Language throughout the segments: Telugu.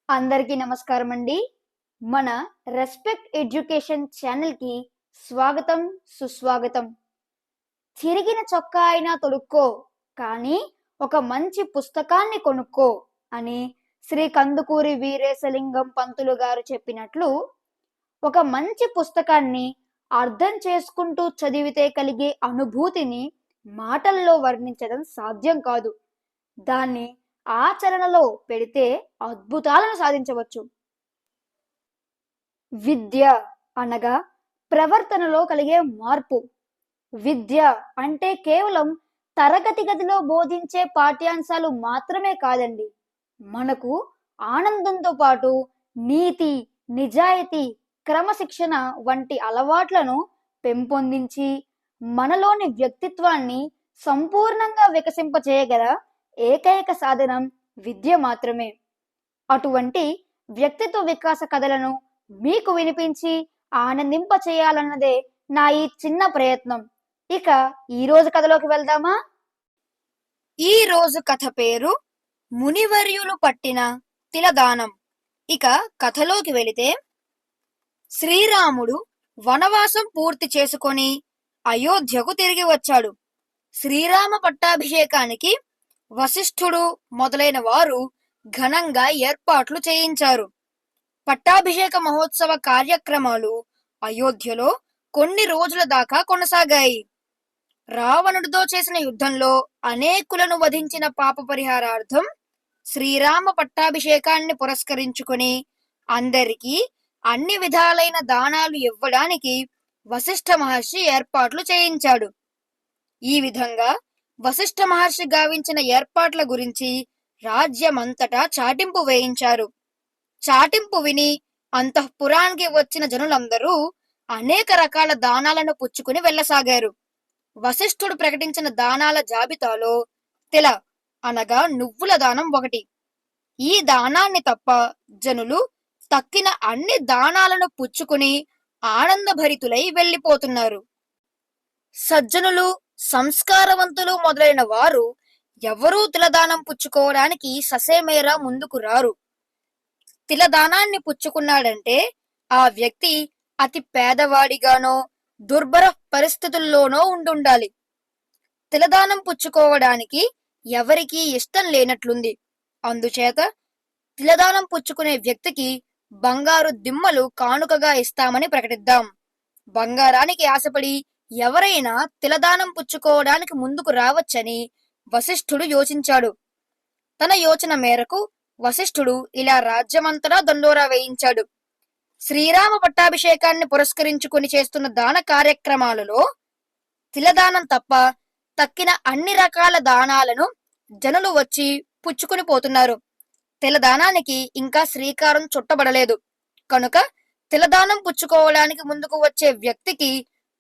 అందరికీ నమస్కారం అండి. మన రెస్పెక్ట్ ఎడ్యుకేషన్ ఛానల్‌కి స్వాగతం, సుస్వాగతం. చిరిగిన చొక్కా అయినా తొడుక్కో, కానీ ఒక మంచి పుస్తకాన్ని కొనుక్కో అని శ్రీ కందుకూరి వీరేశలింగం పంతులు గారు చెప్పినట్లు, ఒక మంచి పుస్తకాన్ని అర్థం చేసుకుంటూ చదివితే కలిగే అనుభూతిని మాటల్లో వర్ణించడం సాధ్యం కాదు. దాన్ని ఆచరణలో పెడితే అద్భుతాలను సాధించవచ్చు. విద్య అనగా ప్రవర్తనలో కలిగే మార్పు. విద్య అంటే కేవలం తరగతి గదిలో బోధించే పాఠ్యాంశాలు మాత్రమే కాదండి. మనకు ఆనందంతో పాటు నీతి, నిజాయితీ, క్రమశిక్షణ వంటి అలవాట్లను పెంపొందించి మనలోని వ్యక్తిత్వాన్ని సంపూర్ణంగా వికసింపచేయగల ఏకైక సాధనం విద్య మాత్రమే. అటువంటి వ్యక్తిత్వ వికాస కథలను మీకు వినిపించి ఆనందింప చేయాలన్నదే నా ఈ చిన్న ప్రయత్నం. ఇక ఈ రోజు కథలోకి వెళ్దామా? ఈ రోజు కథ పేరు మునివర్యులు పట్టిన తిలదానం. ఇక కథలోకి వెళితే, శ్రీరాముడు వనవాసం పూర్తి చేసుకొని అయోధ్యకు తిరిగి వచ్చాడు. శ్రీరామ పట్టాభిషేకానికి వశిష్ఠుడు మొదలైన వారు ఘనంగా ఏర్పాట్లు చేయించారు. పట్టాభిషేక మహోత్సవ కార్యక్రమాలు అయోధ్యలో కొన్ని రోజుల దాకా కొనసాగాయి. రావణుడితో చేసిన యుద్ధంలో అనేకులను వధించిన పాప పరిహారార్థం శ్రీరామ పట్టాభిషేకాన్ని పురస్కరించుకొని అందరికీ అన్ని విధాలైన దానాలు ఇవ్వడానికి వశిష్ఠ మహర్షి ఏర్పాట్లు చేయించాడు. ఈ విధంగా వశిష్ఠ మహర్షి గావించిన ఏర్పాట్ల గురించి రాజ్యమంతటా చాటింపు వేయించారు. చాటింపు విని అంతఃపురానికి వచ్చిన జనులందరూ అనేక రకాల దానాలను పుచ్చుకుని వెళ్ళసాగారు. వశిష్ఠుడు ప్రకటించిన దానాల జాబితాలో తిల అనగా నువ్వుల దానం ఒకటి. ఈ దానాన్ని తప్ప జనులు తక్కిన అన్ని దానాలను పుచ్చుకుని ఆనందభరితులై వెళ్ళిపోతున్నారు. సజ్జనులు, సంస్కారవంతులు మొదలైన వారు ఎవరూ తిలదానం పుచ్చుకోవడానికి ససేమేరా ముందుకు రారు. తిలదానాన్ని పుచ్చుకున్నాడంటే ఆ వ్యక్తి అతి పేదవాడిగానో దుర్భర పరిస్థితుల్లోనో ఉండుండాలి. తిలదానం పుచ్చుకోవడానికి ఎవరికీ ఇష్టం లేనట్లుంది. అందుచేత తిలదానం పుచ్చుకునే వ్యక్తికి బంగారు దిమ్మలు కానుకగా ఇస్తామని ప్రకటిద్దాం. బంగారానికి ఆశపడి ఎవరైనా తిలదానం పుచ్చుకోవడానికి ముందుకు రావచ్చని వశిష్ఠుడు యోచించాడు. తన యోచన మేరకు వశిష్ఠుడు ఇలా రాజ్యమంతటా దండోరా వేయించాడు. శ్రీరామ పట్టాభిషేకాన్ని పురస్కరించుకుని చేస్తున్న దాన కార్యక్రమాలలో తిలదానం తప్ప తక్కిన అన్ని రకాల దానాలను జనులు వచ్చి పుచ్చుకుని పోతున్నారు. తిలదానానికి ఇంకా శ్రీకారం చుట్టబడలేదు కనుక తిలదానం పుచ్చుకోవడానికి ముందుకు వచ్చే వ్యక్తికి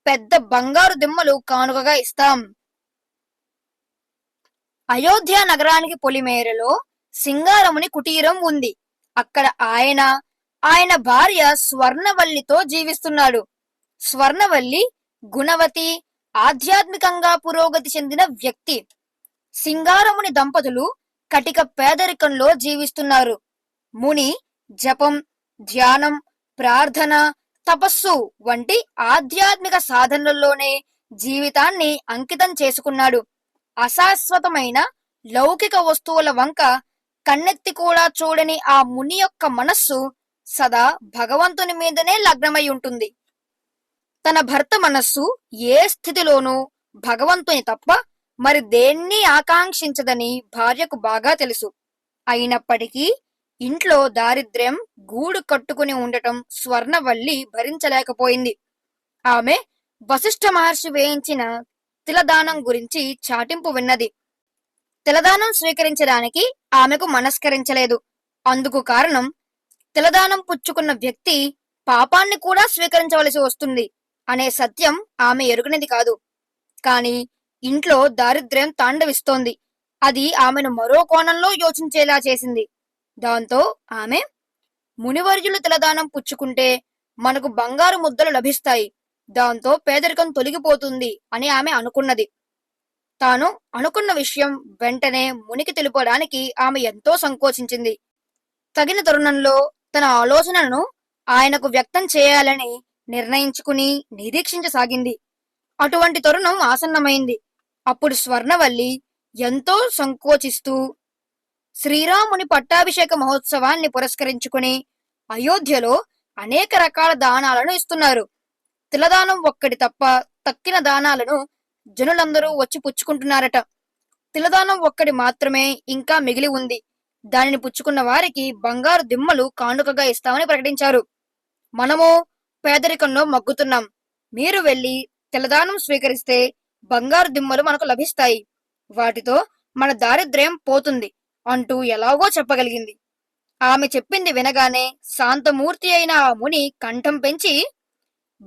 పెద్ద బంగారు దిమ్మలు కానుకగా ఇస్తాం. అయోధ్య నగరానికి పొలిమేరలో సింగారముని కుటీరం ఉంది. అక్కడ ఆయన భార్య స్వర్ణవల్లితో జీవిస్తున్నాడు. స్వర్ణవల్లి గుణవతి, ఆధ్యాత్మికంగా పురోగతి చెందిన వ్యక్తి. సింగారముని దంపతులు కటిక పేదరికంలో జీవిస్తున్నారు. ముని జపం, ధ్యానం, ప్రార్థన, తపస్సు వంటి ఆధ్యాత్మిక సాధనల్లోనే జీవితాన్ని అంకితం చేసుకున్నాడు. అశాశ్వతమైన లౌకిక వస్తువుల వంక కన్నెత్తి కూడా చూడని ఆ ముని యొక్క మనస్సు సదా భగవంతుని మీదనే లగ్నమై ఉంటుంది. తన భర్త మనస్సు ఏ స్థితిలోనూ భగవంతుని తప్ప మరి దేన్ని ఆకాంక్షించదని భార్యకు బాగా తెలుసు. అయినప్పటికీ ఇంట్లో దారిద్ర్యం గూడు కట్టుకుని ఉండటం స్వర్ణవల్లి భరించలేకపోయింది. ఆమె వశిష్ఠ మహర్షి వేయించిన తిలదానం గురించి చాటింపు విన్నది. తిలదానం స్వీకరించడానికి ఆమెకు మనస్కరించలేదు. అందుకు కారణం తిలదానం పుచ్చుకున్న వ్యక్తి పాపాన్ని కూడా స్వీకరించవలసి వస్తుంది అనే సత్యం ఆమె ఎరుగనిది కాదు. కాని ఇంట్లో దారిద్ర్యం తాండవిస్తోంది. అది ఆమెను మరో కోణంలో యోచించేలా చేసింది. దాంతో ఆమె, మునివర్యులు తిలదానం పుచ్చుకుంటే మనకు బంగారు ముద్దలు లభిస్తాయి, దాంతో పేదరికం తొలగిపోతుంది అని ఆమె అనుకున్నది. తాను అనుకున్న విషయం వెంటనే మునికి తెలుపడానికి ఆమె ఎంతో సంకోచించింది. తగిన తరుణంలో తన ఆలోచనలను ఆయనకు వ్యక్తం చేయాలని నిర్ణయించుకుని నిరీక్షించసాగింది. అటువంటి తరుణం ఆసన్నమైంది. అప్పుడు స్వర్ణవల్లి ఎంతో సంకోచిస్తూ శ్రీరాముని పట్టాభిషేక మహోత్సవాన్ని పురస్కరించుకుని అయోధ్యలో అనేక రకాల దానాలను ఇస్తున్నారు. తిలదానం ఒక్కటి తప్ప తక్కిన దానాలను జనులందరూ వచ్చి పుచ్చుకుంటున్నారట. తిలదానం ఒక్కటి మాత్రమే ఇంకా మిగిలి ఉంది. దానిని పుచ్చుకున్న వారికి బంగారు దిమ్మలు కానుకగా ఇస్తామని ప్రకటించారు. మనము పేదరికంలో మగ్గుతున్నాం. మీరు వెళ్లి తిలదానం స్వీకరిస్తే బంగారు దిమ్మలు మనకు లభిస్తాయి. వాటితో మన దారిద్ర్యం పోతుంది అంటూ ఎలాగో చెప్పగలిగింది. ఆమె చెప్పింది వినగానే శాంతమూర్తి అయిన ఆ ముని కంఠం పెంచి,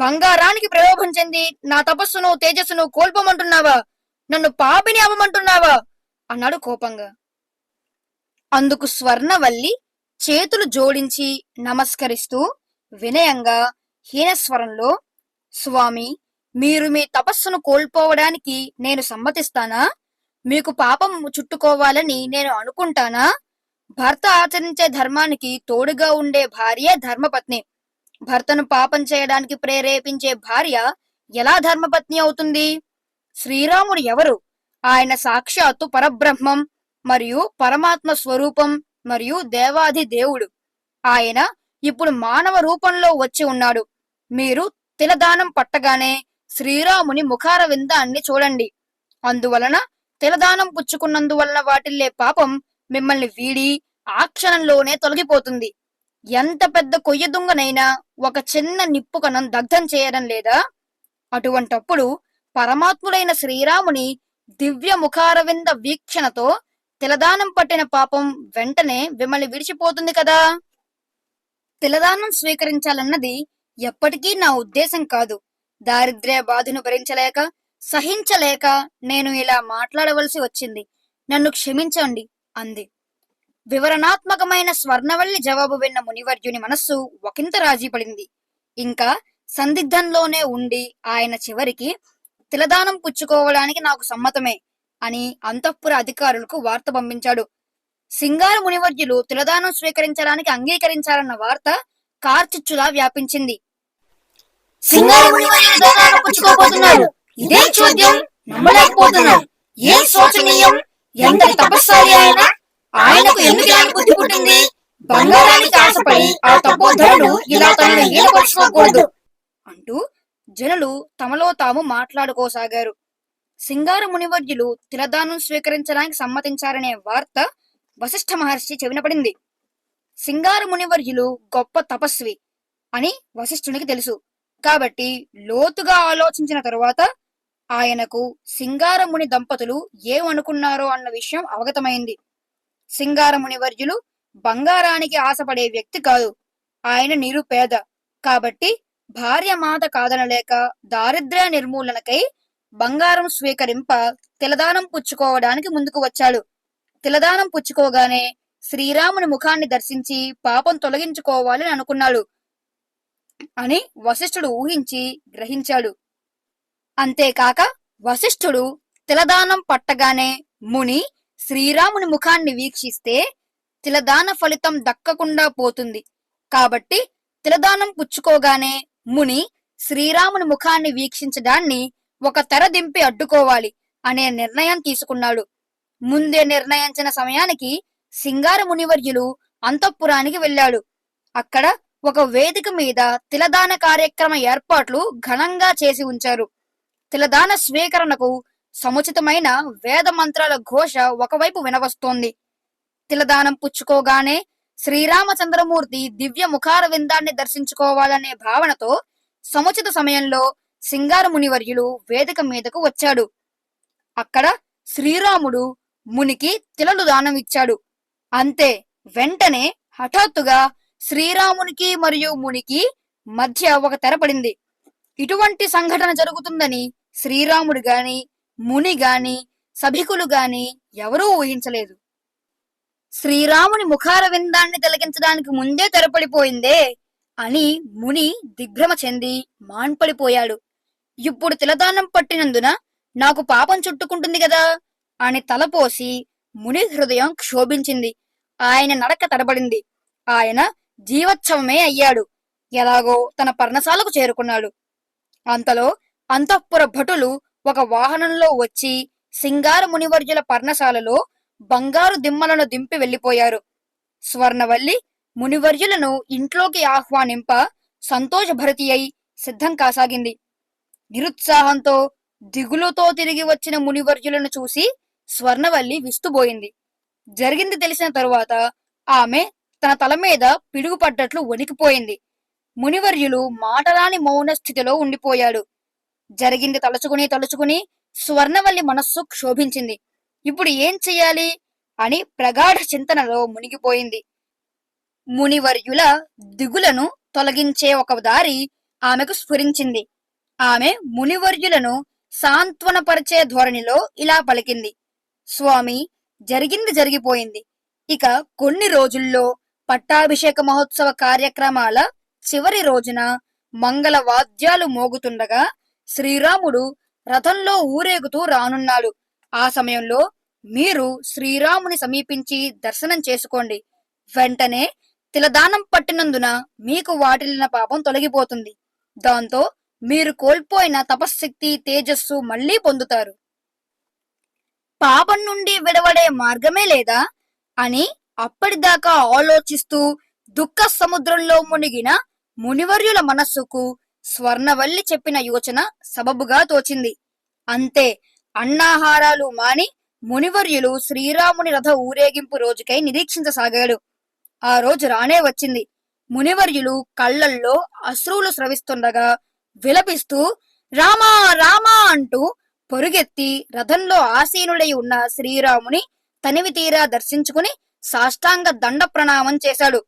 బంగారానికి ప్రలోభం చెంది నా తపస్సును తేజస్సును కోల్పోమంటున్నావా? నన్ను పాపిని అవ్వమంటున్నావా అన్నాడు కోపంగా. అందుకు స్వర్ణవల్లి చేతులు జోడించి నమస్కరిస్తూ వినయంగా హీనస్వరంలో, స్వామి, మీరు మీ తపస్సును కోల్పోవడానికి నేను సమ్మతిస్తానా? మీకు పాపం చుట్టుకోవాలని నేను అనుకుంటానా? భర్త ఆచరించే ధర్మానికి తోడుగా ఉండే భార్య ధర్మపత్ని. భర్తను పాపం చేయడానికి ప్రేరేపించే భార్య ఎలా ధర్మపత్ని అవుతుంది? శ్రీరాముడు ఎవరు? ఆయన సాక్షాత్తు పరబ్రహ్మం మరియు పరమాత్మ స్వరూపం మరియు దేవాది దేవుడు. ఆయన ఇప్పుడు మానవ రూపంలో వచ్చి ఉన్నాడు. మీరు తిలదానం పట్టగానే శ్రీరాముని ముఖార విందాన్ని చూడండి. అందువలన తిలదానం పుచ్చుకున్నందువలన వాటిల్లే పాపం మిమ్మల్ని వీడి ఆ క్షణంలోనే తొలగిపోతుంది. ఎంత పెద్ద కొయ్య దుంగనైనా ఒక చిన్న నిప్పు కణం దగ్ధం చేయడం లేదా? అటువంటప్పుడు పరమాత్ముడైన శ్రీరాముని దివ్య ముఖారవింద వీక్షణతో తిలదానం పట్టిన పాపం వెంటనే మిమ్మల్ని విడిచిపోతుంది కదా. తిలదానం స్వీకరించాలన్నది ఎప్పటికీ నా ఉద్దేశం కాదు. దారిద్ర్య బాధను భరించలేక సహించలేక నేను ఇలా మాట్లాడవలసి వచ్చింది. నన్ను క్షమించండి అంది. వివరణాత్మకమైన స్వర్ణవల్లి జవాబు విన్న మునివర్యుని మనస్సు ఒకంత రాజీ పడింది. ఇంకా సందిగ్ధంలోనే ఉండి ఆయన చివరికి తిలదానం పుచ్చుకోవడానికి నాకు సమ్మతమే అని అంతఃపుర అధికారులకు వార్త పంపించాడు. సింగార మునివర్యులు తిలదానం స్వీకరించడానికి అంగీకరించారన్న వార్త కార్చిచ్చులా వ్యాపించింది. సింగార మునివర్యులు తిలదానం పుచ్చుకోబోతున్నారు. ఇదే చూద్యం, నమ్మలేకపోతున్నాం. ఏం శోచనీయం! ఎంతటి తపస్సారి ఆయన! ఆయనకు ఎందుకు ఇలాంటి బుద్ధి పుట్టింది? బంగారానికి ఆశపడి ఆ తపోధనుడు ఇలా తనని హీనపరుచుకోకూడదు అంటూ జనులు తమలో తాము మాట్లాడుకోసాగారు. సింగార మునివర్యులు తిలదానం స్వీకరించడానికి సమ్మతించారనే వార్త వశిష్ఠ మహర్షి చెవినపడింది. సింగార మునివర్యులు గొప్ప తపస్వి అని వశిష్ఠునికి తెలుసు. కాబట్టి లోతుగా ఆలోచించిన తరువాత ఆయనకు సింగారముని దంపతులు ఏమనుకున్నారో అన్న విషయం అవగతమైంది. సింగారముని వర్యులు బంగారానికి ఆశపడే వ్యక్తి కాదు. ఆయన నిరుపేద. కాబట్టి భార్య మాట కాదనలేక దారిద్ర్య నిర్మూలనకై బంగారం స్వీకరింప తిలదానం పుచ్చుకోవడానికి ముందుకు వచ్చాడు. తిలదానం పుచ్చుకోగానే శ్రీరాముని ముఖాన్ని దర్శించి పాపం తొలగించుకోవాలని అనుకున్నాడు అని వశిష్ఠుడు ఊహించి గ్రహించాడు. అంతేకాక వశిష్ఠుడు తిలదానం పట్టగానే ముని శ్రీరాముని ముఖాన్ని వీక్షిస్తే తిలదాన ఫలితం దక్కకుండా పోతుంది. కాబట్టి తిలదానం పుచ్చుకోగానే ముని శ్రీరాముని ముఖాన్ని వీక్షించడాన్ని ఒక తెర దింపి అడ్డుకోవాలి అనే నిర్ణయం తీసుకున్నాడు. ముందే నిర్ణయించిన సమయానికి సింగార మునివర్యులు అంతఃపురానికి వెళ్ళాడు. అక్కడ ఒక వేదిక మీద తిలదాన కార్యక్రమ ఏర్పాట్లు ఘనంగా చేసి ఉంచారు. తిలదాన స్వీకరణకు సముచితమైన వేద మంత్రాల ఘోష ఒకవైపు వినవస్తోంది. తిలదానం పుచ్చుకోగానే శ్రీరామచంద్రమూర్తి దివ్య ముఖార విందాన్ని దర్శించుకోవాలనే భావనతో సముచిత సమయంలో సింగార మునివర్యులు వేదిక మీదకు వచ్చాడు. అక్కడ శ్రీరాముడు మునికి తిలలు దానం ఇచ్చాడు. అంతే, వెంటనే హఠాత్తుగా శ్రీరామునికి మరియు మునికి మధ్య ఒక తెర పడింది. ఇటువంటి సంఘటన జరుగుతుందని శ్రీరాముడు గాని ముని గాని సభికులు గాని ఎవరూ ఊహించలేదు. శ్రీరాముని ముఖార విందాన్ని తిలకించడానికి ముందే తెరపడిపోయిందే అని ముని దిగ్భ్రమ చెంది మాన్పడిపోయాడు. ఇప్పుడు తిలదానం పట్టినందున నాకు పాపం చుట్టుకుంటుంది కదా అని తలపోసి ముని హృదయం క్షోభించింది. ఆయన నడక తడబడింది. ఆయన జీవోత్సవమే అయ్యాడు. ఎలాగో తన పర్ణశాలకు చేరుకున్నాడు. అంతలో అంతఃపుర భటులు ఒక వాహనంలో వచ్చి సింగార మునివర్యుల పర్ణశాలలో బంగారు దిమ్మలను దింపి వెళ్లిపోయారు. స్వర్ణవల్లి మునివర్యులను ఇంట్లోకి ఆహ్వానింప సంతోషభరితి అయి సిద్ధం కాసాగింది. నిరుత్సాహంతో దిగులుతో తిరిగి వచ్చిన మునివర్యులను చూసి స్వర్ణవల్లి విస్తుబోయింది. జరిగింది తెలిసిన తరువాత ఆమె తన తల మీద పిడుగుపడ్డట్లు వణికిపోయింది. మునివర్యులు మాటరాని మౌన స్థితిలో ఉండిపోయాడు. జరిగింది తలుచుకుని స్వర్ణవల్లి మనస్సు క్షోభించింది. ఇప్పుడు ఏం చెయ్యాలి అని ప్రగాఢ చింతనలో మునిగిపోయింది. మునివర్యుల దిగులను తొలగించే ఒక దారి ఆమెకు స్ఫురించింది. ఆమె మునివర్యులను సాంత్వనపరిచే ధోరణిలో ఇలా పలికింది: స్వామి, జరిగింది జరిగిపోయింది. ఇక కొన్ని రోజుల్లో పట్టాభిషేక మహోత్సవ కార్యక్రమాల చివరి రోజున మంగళ వాద్యాలు మోగుతుండగా శ్రీరాముడు రథంలో ఊరేగుతూ రానున్నాడు. ఆ సమయంలో మీరు శ్రీరాముని సమీపించి దర్శనం చేసుకోండి. వెంటనే తిలదానం పట్టినందున మీకు వాటిల్లిన పాపం తొలగిపోతుంది. దాంతో మీరు కోల్పోయిన తపశ్శక్తి, తేజస్సు మళ్లీ పొందుతారు. పాపం నుండి విడవడే మార్గమే లేదా అని అప్పటిదాకా ఆలోచిస్తూ దుఃఖ సముద్రంలో మునిగిన మునివర్యుల మనస్సుకు స్వర్ణవల్లి చెప్పిన యోచన సబబుగా తోచింది. అంతే, అన్నాహారాలు మాని మునివర్యులు శ్రీరాముని రథ ఊరేగింపు రోజుకై నిరీక్షించసాగాడు. ఆ రోజు రానే వచ్చింది. మునివర్యులు కళ్లల్లో అశ్రువులు స్రవిస్తుండగా విలపిస్తూ రామా రామా అంటూ పొరుగెత్తి రథంలో ఆసీనుడై ఉన్న శ్రీరాముని తనివి తీరా దర్శించుకుని సాష్టాంగ దండ ప్రణామం చేశాడు.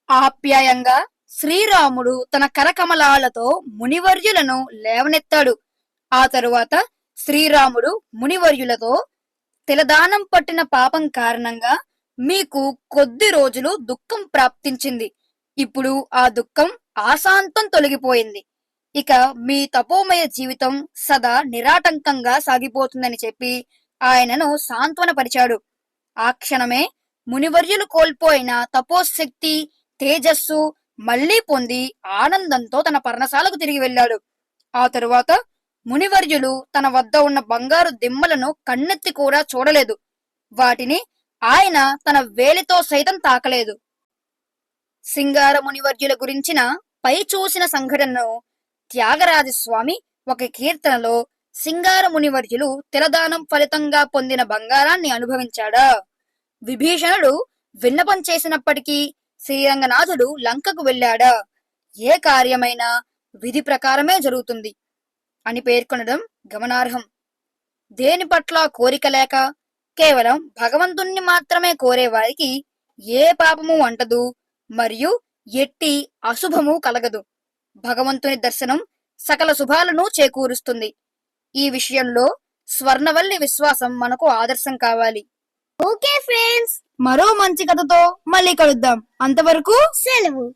ఆప్యాయంగా శ్రీరాముడు తన కరకమలాలతో మునివర్యులను లేవనెత్తాడు. ఆ తరువాత శ్రీరాముడు మునివర్యులతో, తిలదానం పట్టిన పాపం కారణంగా మీకు కొద్ది రోజులు దుఃఖం ప్రాప్తించింది. ఇప్పుడు ఆ దుఃఖం ఆశాంతం తొలగిపోయింది. ఇక మీ తపోమయ జీవితం సదా నిరాటంకంగా సాగిపోతుందని చెప్పి ఆయనను సాంత్వనపరిచాడు. ఆ క్షణమే మునివర్యులు కోల్పోయిన తపోశక్తి, తేజస్సు మళ్లీ పొంది ఆనందంతో తన పర్ణశాలకు తిరిగి వెళ్ళాడు. ఆ తరువాత మునివర్యులు తన వద్ద ఉన్న బంగారు దిమ్మలను కన్నెత్తి కూడా చూడలేదు. వాటిని ఆయన తన వేలితో సైతం తాకలేదు. సింగార మునివర్యుల గురించిన పై చూసిన సంఘటనను త్యాగరాజస్వామి ఒక కీర్తనలో సింగార మునివర్యులు తిలదానం ఫలితంగా పొందిన బంగారాన్ని అనుభవించాడా, విభీషణుడు విన్నపం చేసినప్పటికీ శ్రీరంగనాథుడు లంకకు వెళ్ళాడా, ఏ కార్యమైనా విధి ప్రకారమే జరుగుతుంది అని పేర్కొనడం గమనార్హం. దేని పట్ల కోరిక లేక కేవలం భగవంతుణ్ణి మాత్రమే కోరే వారికి ఏ పాపము అంటదు మరియు ఎట్టి అశుభము కలగదు. భగవంతుని దర్శనం సకల శుభాలను చేకూరుస్తుంది. ఈ విషయంలో స్వర్ణవల్లి విశ్వాసం మనకు ఆదర్శం కావాలి. ఓకే ఫ్రెండ్స్, మరో మంచి కథతో మళ్ళీ కలుద్దాం. అంతవరకు సెలవు.